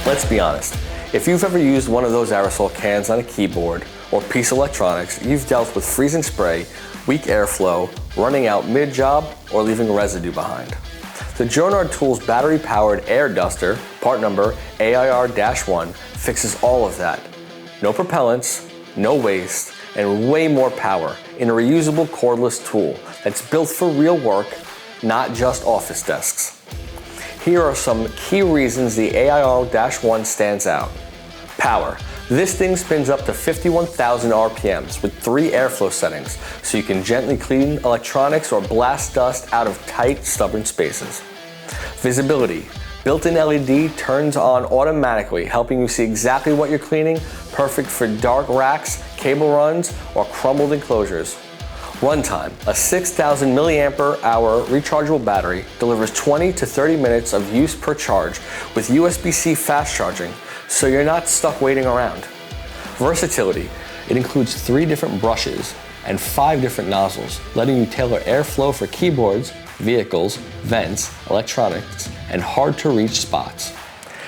Let's be honest, if you've ever used one of those aerosol cans on a keyboard or piece of electronics, you've dealt with freezing spray, weak airflow, running out mid-job, or leaving residue behind. The Jonard Tools battery-powered air duster, part number AIR-1, fixes all of that. No propellants, no waste, and way more power in a reusable cordless tool that's built for real work, not just office desks. Here are some key reasons the AIR-1 stands out. Power. This thing spins up to 51,000 RPMs with 3 airflow settings, so you can gently clean electronics or blast dust out of tight, stubborn spaces. Visibility. Built-in LED turns on automatically, helping you see exactly what you're cleaning, perfect for dark racks, cable runs, or crumbled enclosures. Runtime. A 6,000 milliamp hour rechargeable battery delivers 20 to 30 minutes of use per charge with USB-C fast charging, so you're not stuck waiting around. Versatility. It includes 3 different brushes and 5 different nozzles, letting you tailor airflow for keyboards, vehicles, vents, electronics, and hard-to-reach spots.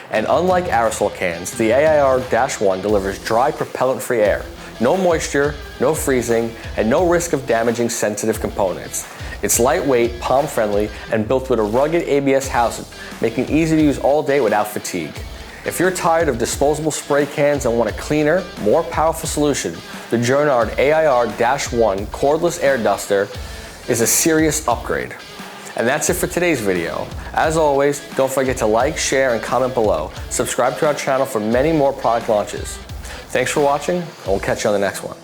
And unlike aerosol cans, the AIR-1 delivers dry propellant-free air. No moisture, no freezing, and no risk of damaging sensitive components. It's lightweight, palm-friendly, and built with a rugged ABS housing, making it easy to use all day without fatigue. If you're tired of disposable spray cans and want a cleaner, more powerful solution, the Jonard AIR-1 cordless air duster is a serious upgrade. And that's it for today's video. As always, don't forget to like, share, and comment below. Subscribe to our channel for many more product launches. Thanks for watching, and we'll catch you on the next one.